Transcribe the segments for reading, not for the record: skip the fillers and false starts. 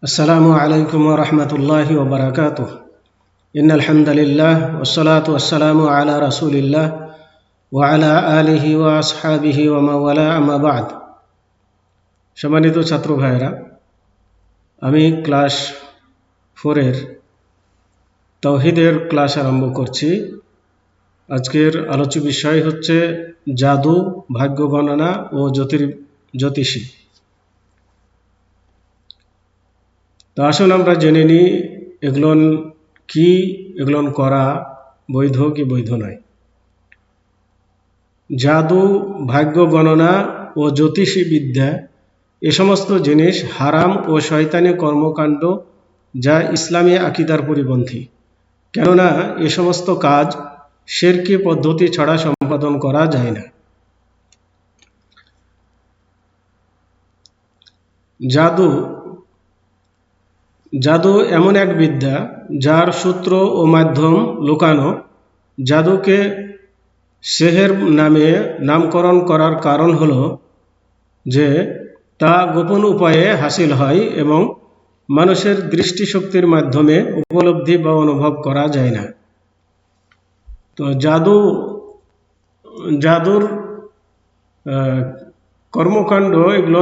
আসসালামু আলাইকুম ওয়া রাহমাতুল্লাহি ওয়া বারাকাতুহু। ইন্নাল হামদালিল্লাহ ওয়াসসালাতু ওয়াসসালামু আলা রাসূলিল্লাহ ওয়া আলা আলিহি ওয়া আসহাবিহি ওয়া মাওয়ালা, আম্মা বা'দ। সম্মানিত ছাত্র ভাইয়েরা, আমি ক্লাস 4 এর তাওহীদের ক্লাস আরম্ভ করছি। আজকের আলোচ্য বিষয় হচ্ছে জাদু, ভাগ্য গণনা ও জ্যোতিষী। তো আসুন আমরা জেনে নিই এগুলো করা বৈধ কি বৈধ নয়। জাদু, ভাগ্য গণনা ও জ্যোতিষী বিদ্যা এ সমস্ত জিনিস হারাম ও শয়তানি কর্মকাণ্ড, যা ইসলামী আকীদার পরিপন্থী। কেননা এ সমস্ত কাজ শিরকি পদ্ধতি ছাড়া সম্পাদন করা যায় না। জাদু এমন এক বিদ্যা যার সূত্র ও মাধ্যম লুকানো। জাদুকে সেহের নামে নামকরণ করার কারণ হলো যে তা গোপন উপায়ে হাসিল হয় এবং মানুষের দৃষ্টিশক্তির মাধ্যমে উপলব্ধি বা অনুভব করা যায় না। তো জাদুর কর্মকাণ্ড এগুলো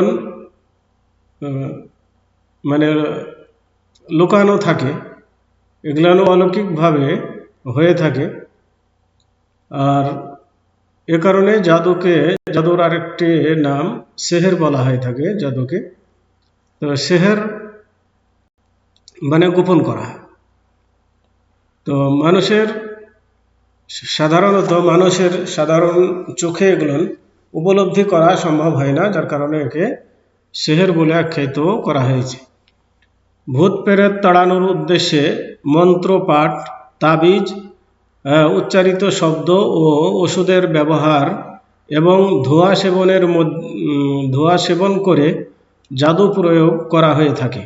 মানে লুকানো থাকে, এগুলো অলৌকিকভাবে হয়ে থাকে। আর এ কারণে জাদুর আরেকটি নাম সেহের বলা হয়ে থাকে জাদুকে। তো সেহের মানে গোপন করা। তো মানুষের সাধারণ চোখে এগুলো উপলব্ধি করা সম্ভব হয় না, যার কারণে একে সেহের বলে আখ্যায়িত করা হয়েছে। ভূত প্রেত তাড়ানোর উদ্দেশ্যে মন্ত্র পাঠ, তাবিজ, উচ্চারিত শব্দ ও ওষুধের ব্যবহার এবং ধোঁয়া সেবন করে জাদু প্রয়োগ করা হয়ে থাকে।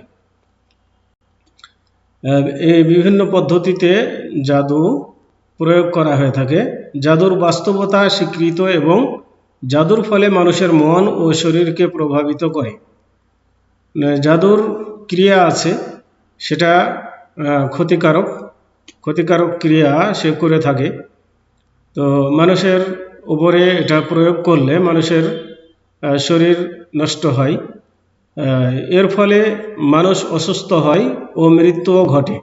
এই বিভিন্ন পদ্ধতিতে জাদু প্রয়োগ করা হয়ে থাকে। জাদুর বাস্তবতা স্বীকৃত এবং জাদুর ফলে মানুষের মন ও শরীরকে প্রভাবিত করে। জাদুর ক্রিয়া আছে, সেটা ক্ষতিকারক ক্রিয়া সে করে থাকে। তো মানুষের উপরে এটা প্রয়োগ করলে মানুষের শরীর নষ্ট হয়, এর ফলে মানুষ অসুস্থ হয় ও মৃত্যুও ঘটে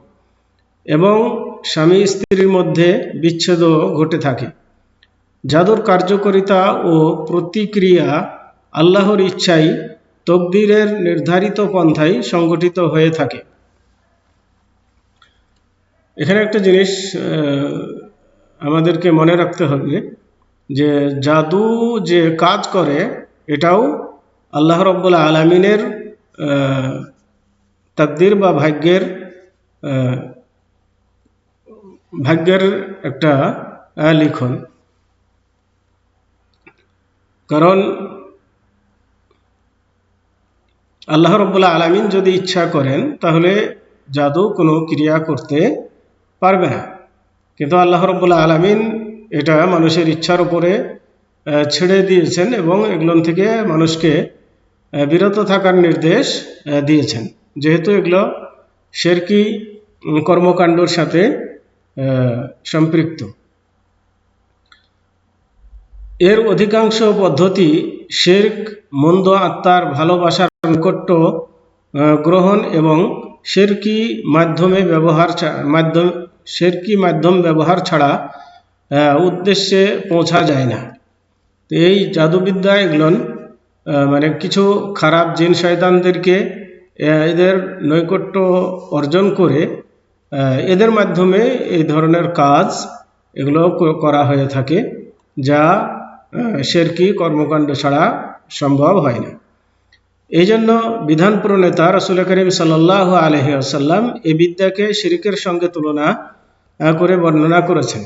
এবং স্বামী স্ত্রীর মধ্যে বিচ্ছেদও ঘটে থাকে। জাদুর কার্যকারিতা ও প্রতিক্রিয়া আল্লাহর ইচ্ছায় তকদিরের নির্ধারিত পন্থায় সংগঠিত হয়ে থাকে। এখানে একটা জিনিস আমাদেরকে মনে রাখতে হবে যে জাদু যে কাজ করে এটাও আল্লাহ রাব্বুল আলামিনের তাকদীর বা ভাগ্যের একটা লিখন। কারণ আল্লাহ রাব্বুল আলামিন যদি ইচ্ছা করেন তাহলে জাদু কোনো ক্রিয়া করতে পারবে না, কিন্তু আল্লাহ রাব্বুল আলামিন এটা মানুষের ইচ্ছার উপরে ছেড়ে দিয়েছেন এবং এগুলো থেকে মানুষকে বিরত থাকার নির্দেশ দিয়েছেন, যেহেতু এগুলো শিরকি কর্মকাণ্ডের সাথে সম্পৃক্ত। এর অধিকাংশ পদ্ধতি শিরক, মন্দ আত্মার ভালোবাসার নৈকট্য গ্রহণ এবং শিরকি মাধ্যম ব্যবহার ছাড়া উদ্দেশ্যে পৌঁছা যায় না। তো এই জাদুবিদ্যা এগুলো মানে কিছু খারাপ জিন শয়তানদেরকে এদের নৈকট্য অর্জন করে এদের মাধ্যমে এই ধরনের কাজ এগুলো করা হয়ে থাকে, যা শিরকি কর্মকাণ্ড ছাড়া সম্ভব হয় না। এই জন্য বিধান প্রণেতা রাসূল করিম সাল্লাল্লাহু আলাইহি ওয়াসাল্লাম এই বিদ্যাকে শিরকের সঙ্গে তুলনা করে বর্ণনা করেছেন।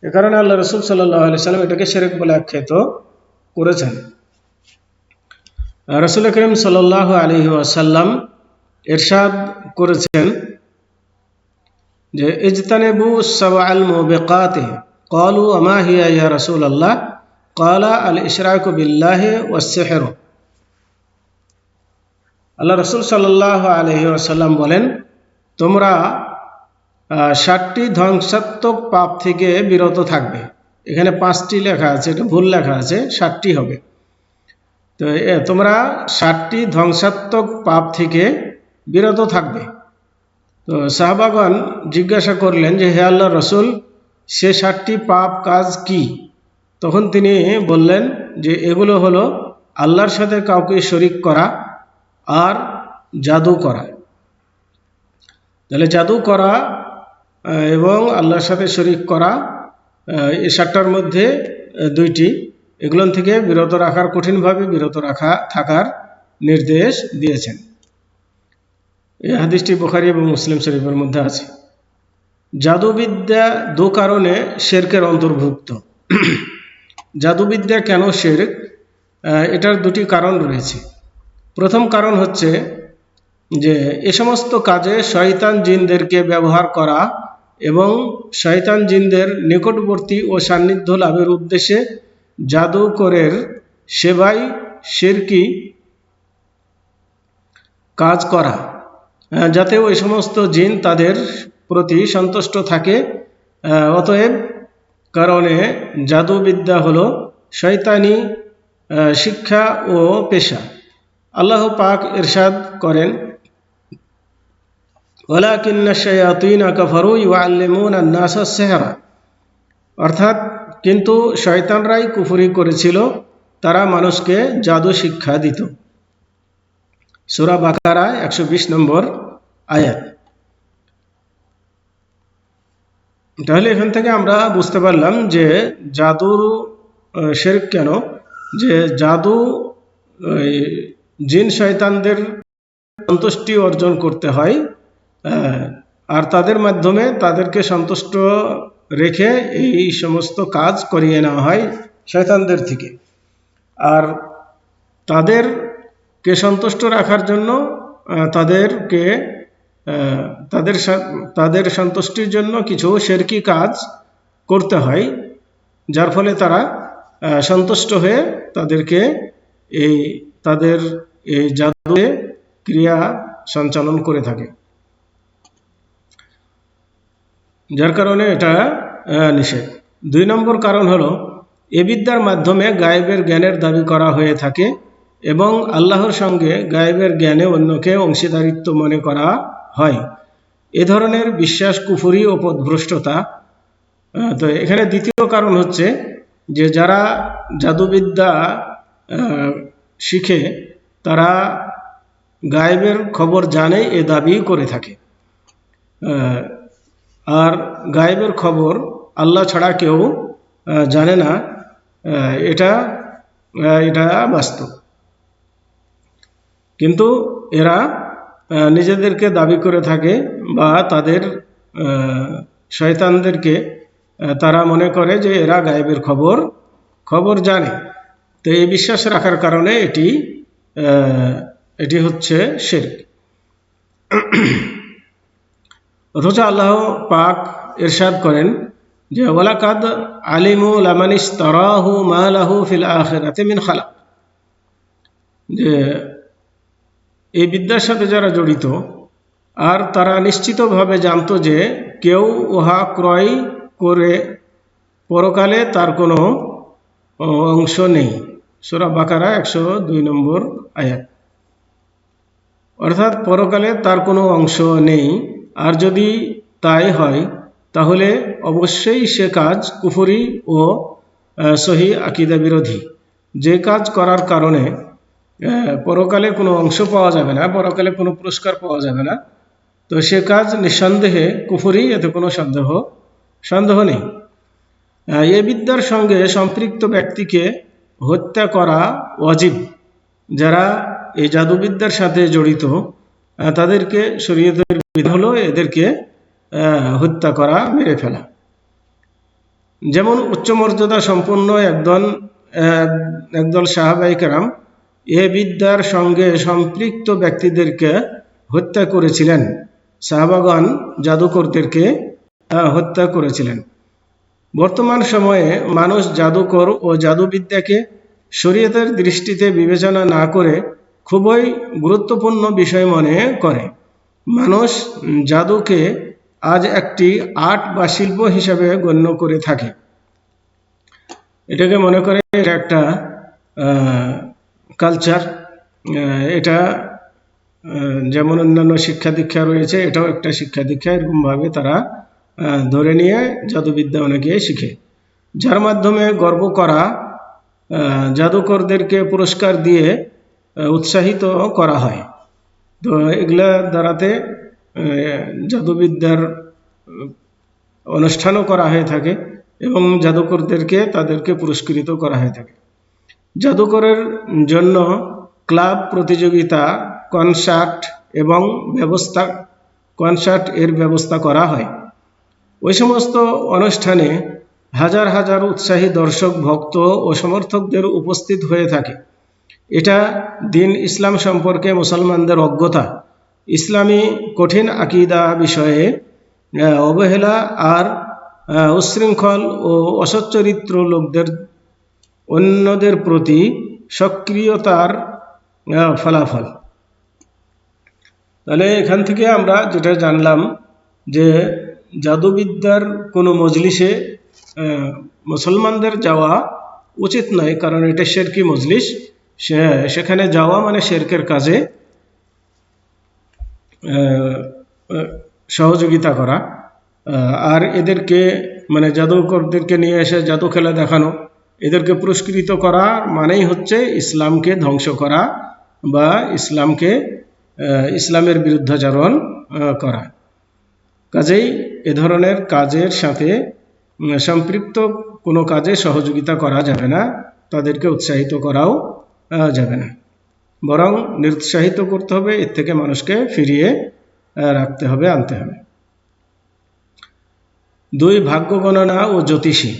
এ কারণে আল্লাহ রাসূল সাল্লাল্লাহু আলাইহি ওয়াসাল্লাম এটাকে শিরক বলে আখ্যায়িত করেছেন। রাসূল করিম সাল্লাল্লাহু আলাইহি ওয়াসাল্লাম ইরশাদ করেছেন যে ইজতানিবু সাবআল মুবিকাতি, ক্বালু আমা হিয়া ইয়া রাসূলুল্লাহ, ক্বালা আল ইশরাকু বিল্লাহি ওয়াস সিহর। আল্লাহ রসুল সাল্লাল্লাহু আলাইহি ওয়াসাল্লাম বলেন, তোমরা 60টি ধ্বংসাত্মক পাপ থেকে বিরত থাকবে। এখানে 5টি লেখা আছে, এটা ভুল লেখা আছে, 60টি হবে। তো তোমরা 60টি ধ্বংসাত্মক পাপ থেকে বিরত থাকবে। তো সাহাবাগণ জিজ্ঞাসা করলেন যে, হে আল্লাহর রসুল, সে 60টি পাপ কাজ কি? তখন তিনি বললেন যে এগুলো হলো আল্লাহর সাথে কাউকে শরিক করা আর জাদু করা। তাহলে জাদু করা এবং আল্লাহর সাথে শরিক করা, এই 60টার মধ্যে 2টি, এগুলো থেকে বিরত রাখার, কঠিনভাবে বিরত থাকার নির্দেশ দিয়েছেন। এই হাদিসটি বুখারী এবং মুসলিম শরীফের মধ্যে আছে। জাদুবিদ্যা 2 কারণে শিরকের অন্তর্ভুক্ত। জাদুবিদ্যা কেন শিরক? এটার 2টি কারণ রয়েছে। প্রথম কারণ হচ্ছে যে এ সমস্ত কাজে শয়তান জিনদেরকে ব্যবহার করা এবং শয়তান জিনদের নিকটবর্তী ও সান্নিধ্য লাভের উদ্দেশ্যে জাদুকরের সেবায় শিরকি কাজ করা, যাতে ওই সমস্ত জিন তাদের প্রতি সন্তুষ্ট থাকে। অতএব কারণে জাদুবিদ্যা হলো শয়তানি শিক্ষা ও পেশা। আল্লাহ পাক ইরশাদ করেন, ওয়ালাকিন্না শায়াতিনা কাফারু ইউআল্লিমুনা আন-নাসা আস-সিহরা, অর্থাৎ কিন্তু শয়তানরাই কুফরি করেছিল, তারা মানুষকে জাদু শিক্ষা দিত। সূরা বাকারা 120 নম্বর আয়াত। তাহলে এখান থেকে আমরা বুঝতে পারলাম যে জাদুর শিরক কেন, যে জাদু জিন শয়তানদের সন্তুষ্টি অর্জন করতে হয়, আর তাদের মাধ্যমে তাদেরকে সন্তুষ্ট রেখে এই সমস্ত কাজ করিয়ে নেওয়া হয় শয়তানদের থেকে। আর তাদেরকে সন্তুষ্ট রাখার জন্য তাদের সন্তুষ্টির জন্য কিছু শিরকি কাজ করতে হয়, যার ফলে তারা সন্তুষ্ট হয়ে তাদেরকে তাদের এই জাদুয়ে ক্রিয়া সঞ্চালন করে থাকে, যার কারণে এটা নিষেধ। 2 নম্বর কারণ হলো এ বিদ্যার মাধ্যমে গায়েবের জ্ঞানের দাবি করা হয়ে থাকে এবং আল্লাহর সঙ্গে গায়েবের জ্ঞানে অন্যকে অংশীদারিত্ব মনে করা হয়। এ ধরনের বিশ্বাস কুফরি ও পথভ্রষ্টতা। তো এখানে দ্বিতীয় কারণ হচ্ছে যে যারা জাদুবিদ্যা শিখে তারা গায়েবের খবর জানে, এ দাবি করে থাকে। আর গায়েবের খবর আল্লাহ ছাড়া কেউ জানে না, এটা বাস্তব। কিন্তু এরা নিজেদেরকে দাবি করে থাকে, বা তাদের শয়তানদেরকে তারা মনে করে যে এরা গায়েবের খবর জানে। তো এই বিশ্বাস রাখার কারণে এটি হচ্ছে শিরক। অথচ আল্লাহ পাক ইরশাদ করেন যে ওয়ালাকাদ আলিমু লামান ইশতারাহু মা লাহু ফিল আখিরাতি মিন খালাক, যে এই বিদ্যার সাথে যারা জড়িত, আর তারা নিশ্চিতভাবে জানতো যে কেউ উহা ক্রয় করে পরকালে তার কোনো অংশ নেই। সূরা বাকারা 102 নম্বর আয়াত। অর্থাৎ পরকালে তার কোনো অংশ নেই, আর যদি তাই হয় তাহলে অবশ্যই সে কাজ কুফরি ও সহিহ আকীদা বিরোধী। যে কাজ করার কারণে পরকালে কোনো অংশ পাওয়া যাবে না, পরকালে কোনো পুরস্কার পাওয়া যাবে না, তো সে কাজ নিঃসন্দেহে কুফরি, এতে কোনো সন্দেহ নেই। এই বিদ্যার সঙ্গে সম্পৃক্ত ব্যক্তিকে হত্যা করা ওয়াজিব। যারা এই জাদুবিদ্যার সাথে জড়িত তাদেরকে শরীয়তের বিধান হলো এদেরকে হত্যা করা, মেরে ফেলা। যেমন উচ্চ মর্যাদা সম্পন্ন একদল সাহাবায়ে কেরাম এ বিদ্যার সঙ্গে সম্পৃক্ত ব্যক্তিদেরকে হত্যা করেছিলেন। সাহাবাগণ জাদুকরদেরকে হত্যা করেছিলেন। বর্তমান সময়ে মানুষ জাদুকর ও জাদুবিদ্যাকে শরীয়তের দৃষ্টিতে বিবেচনা না করে খুবই গুরুত্বপূর্ণ বিষয় মনে করে। মানুষ জাদুকে আজ একটি আর্ট বা শিল্প হিসাবে গণ্য করে থাকে। এটাকে মনে করে এটা একটা কালচার। এটা যেমন অন্যান্য শিক্ষা দীক্ষা রয়েছে, এটাও একটা শিক্ষা দীক্ষা। এরকমভাবে তারা ধরে নিয়ে জাদুবিদ্যা অনেকে শিখে, যার মাধ্যমে গর্ব করা, জাদুকরদেরকে পুরস্কার দিয়ে উৎসাহিত করা হয়। তো এগুলা দ্বারাতে জাদুবিদ্যার অনুষ্ঠানও করা হয়ে থাকে এবং জাদুকরদেরকে তাদেরকে পুরস্কৃত করা হয়ে থাকে। জাদুকরের জন্য ক্লাব, প্রতিযোগিতা, কনসার্ট এর ব্যবস্থা করা হয়। ওই সমস্ত অনুষ্ঠানে হাজার হাজার উৎসাহী দর্শক, ভক্ত ও সমর্থকদের উপস্থিত হয়ে থাকে। এটা দ্বীন ইসলাম সম্পর্কে মুসলমানদের অজ্ঞতা, ইসলামী কঠিন আকীদা বিষয়ে অবহেলা আর উচ্ছৃঙ্খল ও অসচ্চরিত্র লোকদের অন্যদের প্রতি সক্রিয়তার ফলাফল। তাহলে এখান থেকে আমরা যেটা জানলাম যে জাদুবিদ্যার কোনো মজলিসে মুসলমানদের যাওয়া উচিত নয়, কারণ এটা শিরকি মজলিস। সেখানে যাওয়া মানে শিরকের কাজে সহযোগিতা করা। আর এদেরকে মানে জাদুকরদেরকে নিয়ে এসে জাদু খেলা দেখানো, এদেরকে পুরস্কৃত করা মানেই হচ্ছে ইসলামকে ধ্বংস করা বা ইসলামের বিরুদ্ধাচরণ করা। কাজেই এ ধরনের কাজের সাথে সম্পৃক্ত কোনো কাজে সহযোগিতা করা যাবে না, তাদেরকে উৎসাহিত করাও যাবে না, বরং নিরুৎসাহিত করতে হবে, এর থেকে মানুষকে ফিরিয়ে রাখতে হবে, আনতে হবে। 2, ভাগ্য গণনা ও জ্যোতিষী।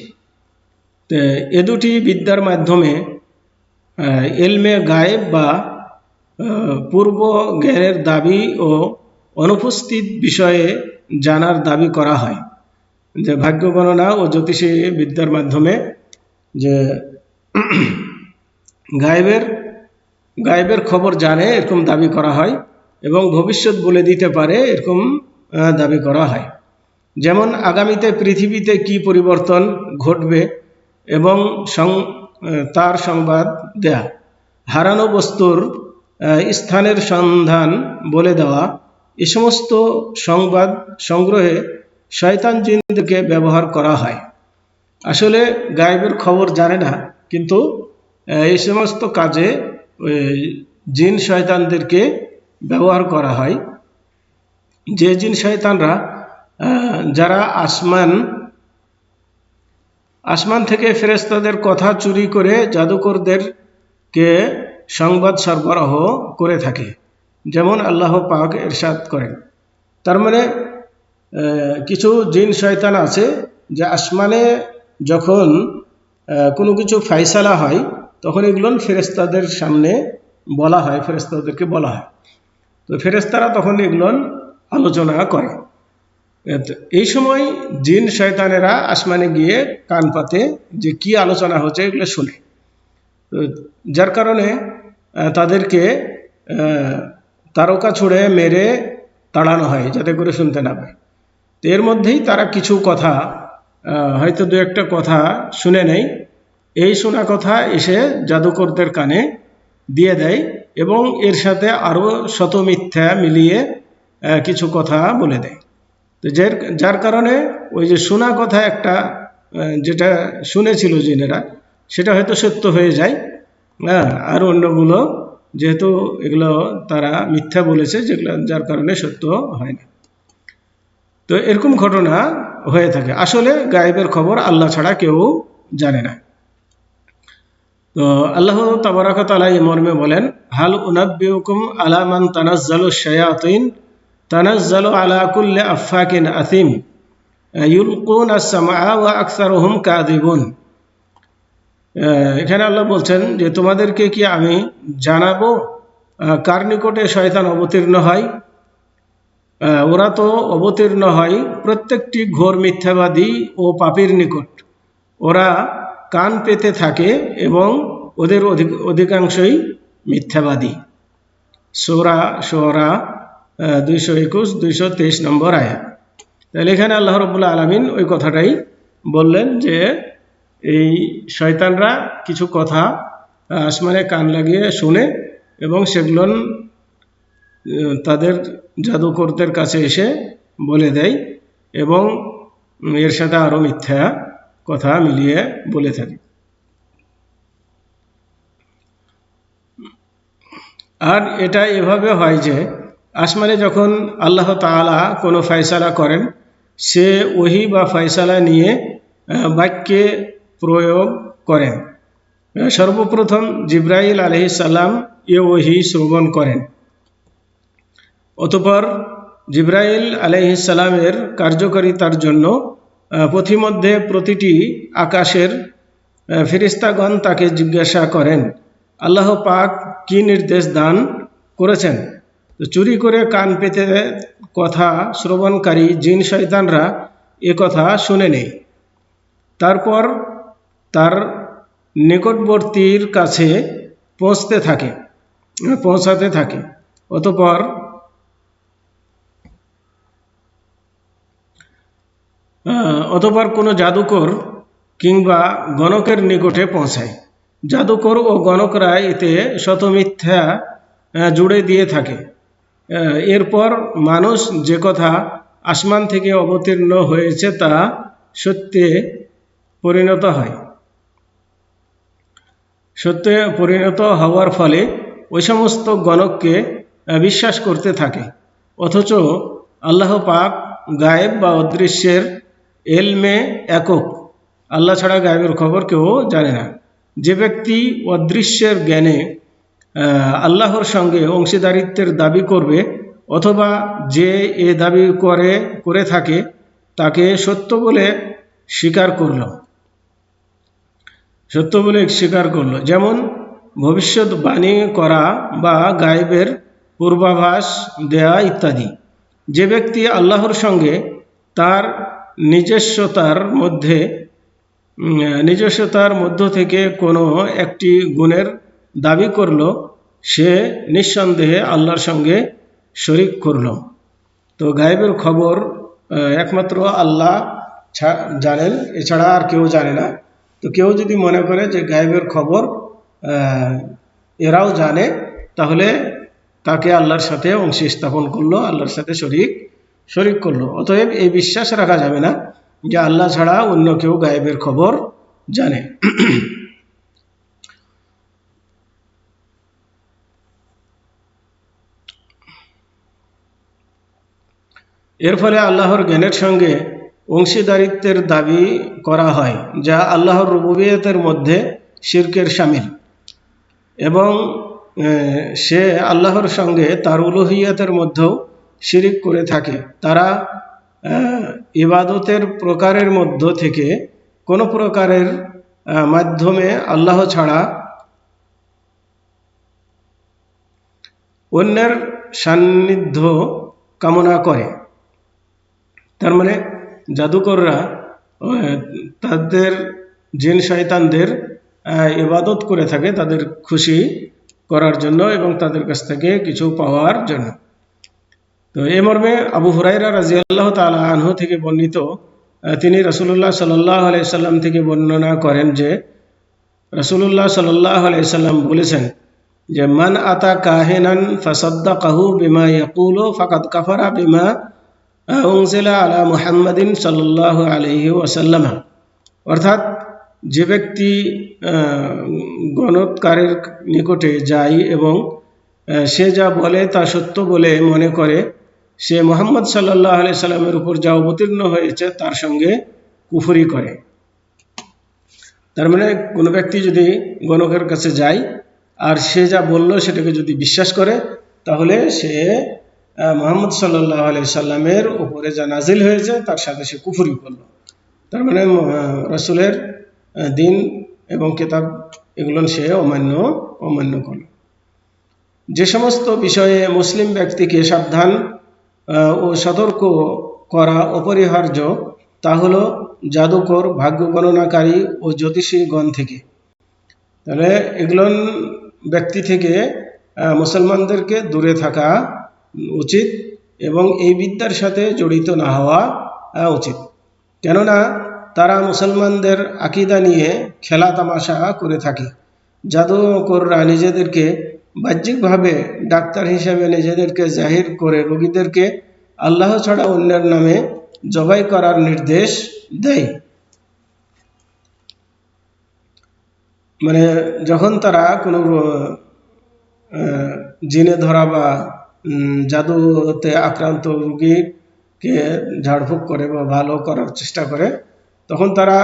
এ দুটি বিদ্যার মাধ্যমে ইলমে গায়েব বা পূর্ব জ্ঞানের দাবি ও অনুপস্থিত বিষয়ে জানার দাবি করা হয়। যে ভাগ্য গণনা ও জ্যোতিষী বিদ্যার মাধ্যমে যে গায়েবের খবর জানে এরকম দাবি করা হয় এবং ভবিষ্যৎ বলে দিতে পারে এরকম দাবি করা হয়। যেমন আগামীতে পৃথিবীতে কি পরিবর্তন ঘটবে এবং তার সংবাদ দেয়া, হারানো বস্তুর স্থানের সন্ধান বলে দেওয়া, এ সমস্ত সংবাদ সংগ্রহে শয়তান জিনদেরকে ব্যবহার করা হয়। আসলে গায়েবের খবর জানে না, কিন্তু এই সমস্ত কাজে জিন শয়তানদেরকে ব্যবহার করা হয়। যে জিন শয়তানরা যারা আসমান থেকে ফেরেশতাদের কথা চুরি করে জাদুকরদেরকে সংবাদ সরবরাহ করে থাকে, যেমন আল্লাহ পাক ইরশাদ করেন। তার মানে কিছু জিন শয়তান আছে যে আসমানে যখন কোনো কিছু ফাইসালা হয় তখন এগুলো ফেরেশতাদের সামনে বলা হয়, ফেরেশতাদেরকে বলা হয়। তো ফেরেশতারা তখন এগুলো আলোচনা করে। এই সময় জিন শয়তানেরা আসমানে গিয়ে কান পাতে যে কি আলোচনা হচ্ছে এগুলো শুনে, যার কারণে তাদেরকে তারকা ছুঁড়ে মেরে তাড়ানো হয় যাতে করে শুনতে না পায়। তো এর মধ্যেই তারা কিছু কথা, হয়তো 2-1টা কথা শুনে নেয়। এই শোনা কথা এসে জাদুকরদের কানে দিয়ে দেয় এবং এর সাথে আরও শত মিথ্যা মিলিয়ে কিছু কথা বলে দেয়। তো যার কারণে ওই যে শোনা কথা একটা যেটা শুনেছিল জিনেরা, সেটা হয়তো সত্য হয়ে যায়, আর অন্যগুলো যেহেতু এগুলো তারা মিথ্যা বলেছে, যেগুলো যার কারণে সত্য হয় না। তো এরকম ঘটনা হয়ে থাকে। আসলে গায়েবের খবর আল্লাহ ছাড়া কেউ জানে না। তো আল্লাহ তাবারাক ওয়া তাআলা এই মর্মে বলেন, হাল উনাব্বিউকুম আলা মান তানাজ্জালু শায়াতিন তানাজ্জালু আলা কুল্লি আফাকিন আথিম ইউলকুনা আস-সামআ ওয়া আকসারুহুম কাযিবুন। এখানে আল্লাহ বলছেন যে তোমাদেরকে কি আমি জানাবো কার নিকটে শয়তান অবতীর্ণ হয়? ওরা তো অবতীর্ণ হয় প্রত্যেকটি ঘোর মিথ্যাবাদী ও পাপীর নিকট। ওরা কান পেতে থাকে এবং ওদের অধিকাংশই মিথ্যাবাদী। সূরা শুআরা 221-223 নম্বর আয়াত। তাহলে এখানে আল্লাহ রাব্বুল আলামিন ওই কথাটাই বললেন যে এই শয়তানরা কিছু কথা আসমানে কান লাগিয়ে শুনে এবং সেগুলো তাদের জাদুকরদের কাছে এসে বলে দেয় এবং এর সাথে আরো মিথ্যা কথা মিলিয়ে বলে থাকে। আর এটা এভাবে হয় যে আসমানে যখন আল্লাহ তাআলা কোনো ফয়সালা করেন, সে ওহী বা ফয়সালা নিয়ে বাক্যে প্রয়োগ করেন। সর্বপ্রথম জিবরাইল আলাইহিস সালাম এ ওহী শ্রবণ করেন। অতঃপর জিবরাইল আলাইহিস সালামের কার্যকারিতার জন্য পথিমধ্যে প্রতিটি আকাশের ফেরেশতাগণ তাকে জিজ্ঞাসা করেন, আল্লাহ পাক কি নির্দেশ দান করেছেন? তো চুরি করে কান পেতে কথা শ্রবণকারী জিন শয়তানরা এ কথা শুনে নেয়। তারপর তার নিকটবর্তীর কাছে পৌঁছাতে থাকে। অতঃপর কোনো জাদুকর কিংবা গণকের নিকটে পৌঁছায়। জাদুকর ও গণকরা এতে শত মিথ্যা জুড়ে দিয়ে থাকে। এরপর মানুষ যে কথা আসমান থেকে অবতীর্ণ হয়েছে তা সত্যে পরিণত হওয়ার ফলে ওই সমস্ত গণককে বিশ্বাস করতে থাকে। অথচ আল্লাহ পাক গায়েব বা অদৃশ্যের এলমে একক, আল্লাহ ছাড়া গায়েবের খবর কেউ জানে না। যে ব্যক্তি অদৃশ্যের জ্ঞানে আল্লাহর সঙ্গে অংশীদারিত্বের দাবি করবে অথবা যে এ দাবি করে থাকে তাকে সত্য বলে স্বীকার করল, যেমন ভবিষ্যৎবাণী করা বা গায়েবের পূর্বাভাস দেয়া ইত্যাদি। যে ব্যক্তি আল্লাহর সঙ্গে তার নিজস্বতার মধ্য থেকে কোনো একটি গুণের দাবি করল, সে নিঃসন্দেহে আল্লাহর সঙ্গে শরীক করল। তো গায়েবের খবর একমাত্র আল্লাহ জানেন, এছাড়া আর কেউ জানে না। তো কেউ যদি মনে করে যে গায়েবের খবর এরাও জানে, তাহলে তাকে আল্লাহর সাথে অংশী স্থাপন করলো, আল্লাহর সাথে শরীক করলো। অতএব এই বিশ্বাস রাখা যাবে না যে আল্লাহ ছাড়া অন্য কেউ গায়েবের খবর জানে। এর ফলে আল্লাহর জ্ঞানের সঙ্গে অংশীদারিত্বের দাবি করা হয়, যা আল্লাহর রুবুবিয়তের মধ্যে শিরকের শামিল, এবং সে আল্লাহর সঙ্গে তার উলুহিয়তের মধ্যেও শিরিক করে থাকে। তারা ইবাদতের প্রকারের মধ্য থেকে কোনো প্রকারের মাধ্যমে আল্লাহ ছাড়া অন্যের সান্নিধ্য কামনা করে। তার মানে জাদুকররা তাদের জিন শয়তানদের ইবাদত করে থাকে তাদের খুশি করার জন্য এবং তাদের কাছ থেকে কিছু পাওয়ার জন্য। তো এই মর্মে আবু হুরায়রা রাদিয়াল্লাহু তাআলা আনহু থেকে বর্ণিত, তিনি রাসূলুল্লাহ সাল্লাল্লাহু আলাইহি সাল্লাম থেকে বর্ণনা করেন যে রাসূলুল্লাহ সাল্লাল্লাহু আলাইহি সাল্লাম বলেছেন যে মান আতা কাহিনান ফাসাদ্দাকাহু বিমা ইয়াকুলু ফাকাদ কাফারা বিমা উনজিলা আলা মুহাম্মাদিন সাল্লাল্লাহু আলাইহি ওয়াসাল্লাম। অর্থাৎ যে ব্যক্তি গণৎকারের নিকটে যায় এবং সে যা বলে তা সত্য বলে মনে করে, সে মুহাম্মদ সাল্লাল্লাহু আলাইহি সাল্লামের উপর যা অবতীর্ণ হয়েছে তার সঙ্গে কুফরি করে। তার মানে কোনো ব্যক্তি যদি গণকের কাছে যায় আর সে যা বলল সেটাকে যদি বিশ্বাস করে, তাহলে সে মুহাম্মদ সাল্লাল্লাহু আলাইহি সাল্লামের উপরে যা নাজিল হয়েছে তার সাথে সে কুফরি করলো। তার মানে রাসূলের দিন এবং কিতাব এগুলো সে অমান্য করল। যে সমস্ত বিষয়ে মুসলিম ব্যক্তিকে সাবধান ও সতর্ক করা অপরিহার্য তা হলো জাদুকর, ভাগ্য গণনাকারী ও জ্যোতিষীগণ থেকে। তাহলে এগুলো ব্যক্তি থেকে মুসলমানদেরকে দূরে থাকা উচিত এবং এই বিদ্যার সাথে জড়িত না হওয়া উচিত। কেননা তারা মুসলমানদের আকীদা নিয়ে খেলা তামাশা করে থাকে। জাদুকররা নিজেদেরকে বাহ্যিকভাবে ডাক্তার হিসেবে নিজেদেরকে জাহির করে রোগীদেরকে আল্লাহ ছাড়া অন্যের নামে জবাই করার নির্দেশ দেয়। মানে যখন তারা কোনো জিনে ধরা বা জাদুতে আক্রান্ত রোগীকে ঝাড়ফুঁক করে বা ভালো করার চেষ্টা করে, তখন তারা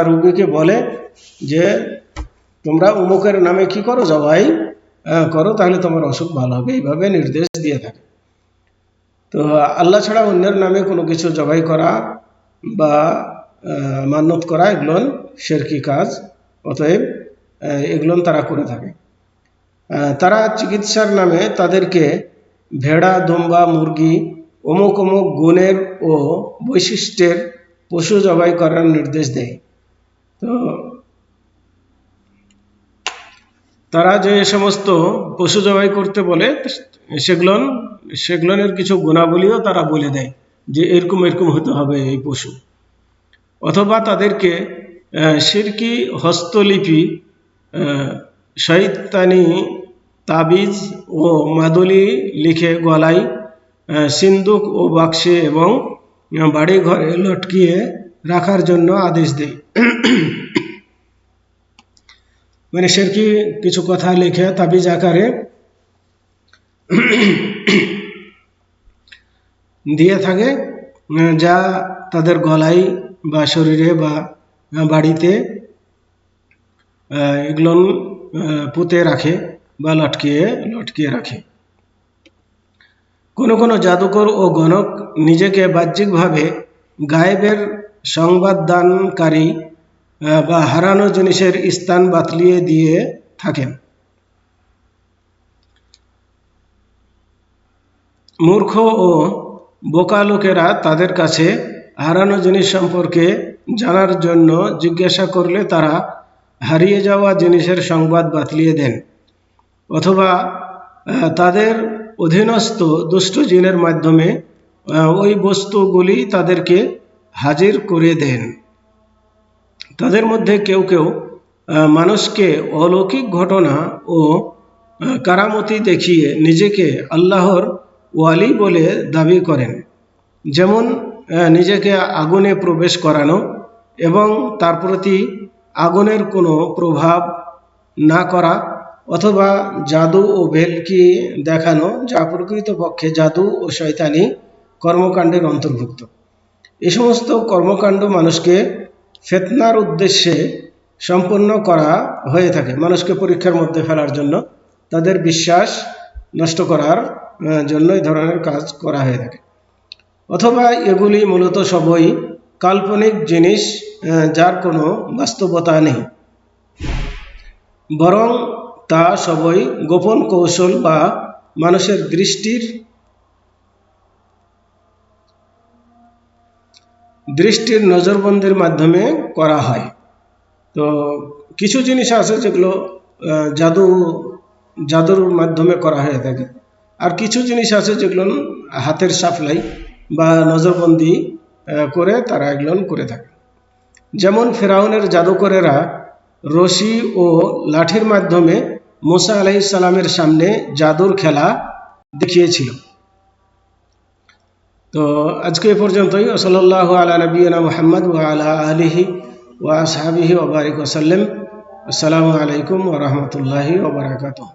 রোগীকে বলে যে তোমরা অমুকের নামে কি করো, জবাই করো, তাহলে তোমার অসুখ ভালো হবে, এইভাবে নির্দেশ দিয়ে থাকে। তো আল্লাহ ছাড়া অন্যের নামে কোনো কিছু জবাই করা বা মান্যত করা এগুলো শিরকি কাজ, অতএব এগুলো তারা করে থাকে। তারা চিকিৎসার নামে তাদেরকে ভেড়া, দুম্বা, মুরগি, অমুক অমুক গুণের ও বৈশিষ্ট্যের পশু জবাই করার নির্দেশ দেয়। তো তারা যে সমস্ত পশু জবাই করতে বলে সেগুলোর কিছু গুণাবলীও তারা বলে দেয় যে এরকম এরকম হতে হবে এই পশু। অথবা তাদেরকে শিরকি হস্তলিপি, শয়তানি তাবিজ ও মাদুলি লিখে গলায়, সিন্দুক ও বাক্সে এবং বাড়ি ঘরে লটকিয়ে রাখার জন্য আদেশ দেয়। মানে শিরকি কিছু কথা লিখে তাবিজ আকারে দিয়ে থাকে, যা তাদের গলায় বা শরীরে বা বাড়িতে এগুলো পুঁতে রাখে বা লটকিয়ে রাখে। কোনো কোনো জাদুকর ও গণক নিজেকে বাহ্যিকভাবে গায়েবের সংবাদদানকারী বা হারানো জিনিসের স্থান বাতলিয়ে দিয়ে থাকেন। মূর্খ ও বোকা লোকেরা তাদের কাছে হারানো জিনিস সম্পর্কে জানার জন্য জিজ্ঞাসা করলে তারা হারিয়ে যাওয়া জিনিসের সংবাদ বাতলিয়ে দেন, অথবা তাদের অধীনস্থ দুষ্ট জিনের মাধ্যমে ওই বস্তুগুলি তাদেরকে হাজির করে দেন। তাদের মধ্যে কেউ কেউ মানুষকে অলৌকিক ঘটনা ও কারামতি দেখিয়ে নিজেকে আল্লাহর ওয়ালি বলে দাবি করেন, যেমন নিজেকে আগুনে প্রবেশ করানো এবং তার প্রতি আগুনের কোনো প্রভাব না করা, অথবা জাদু ও ভেলকি দেখানো, যা প্রকৃতপক্ষে জাদু ও শয়তানি কর্মকাণ্ডের অন্তর্ভুক্ত। এই সমস্ত কর্মকাণ্ড মানুষকে ফিতনার উদ্দেশ্যে সম্পন্ন করা হয়ে থাকে, মানুষকে পরীক্ষার মধ্যে ফেলার জন্য, তাদের বিশ্বাস নষ্ট করার জন্য এই ধরনের কাজ করা হয়ে থাকে। অথবা এগুলি মূলত সবই কাল্পনিক জিনিস, যার কোনো বাস্তবতা নেই, বরং তা সবই গোপন কৌশল বা মানুষের দৃষ্টির নজরবন্দির মাধ্যমে করা হয়। তো কিছু জিনিস আছে যেগুলো জাদুর মাধ্যমে করা হয়ে থাকে, আর কিছু জিনিস আছে যেগুলো হাতের সাপ্লাই বা নজরবন্দি করে তারা এগুলো করে থাকে। যেমন ফেরাউনের জাদুকরেরা রশি ও লাঠির মাধ্যমে মুসা আলাইহিস সালামের সামনে জাদুর খেলা দেখিয়েছিল। তো আজকে এ পর্যন্তই। সাল্লাল্লাহু আলা নবিয়িনা মুহাম্মদ ওয়া আলা আলিহি ওয়া আসহাবিহি ওয়া বারিক ওয়া সাল্লাম। আসসালামু আলাইকুম ওয়া রাহমাতুল্লাহি ওয়া বারাকাতুহু।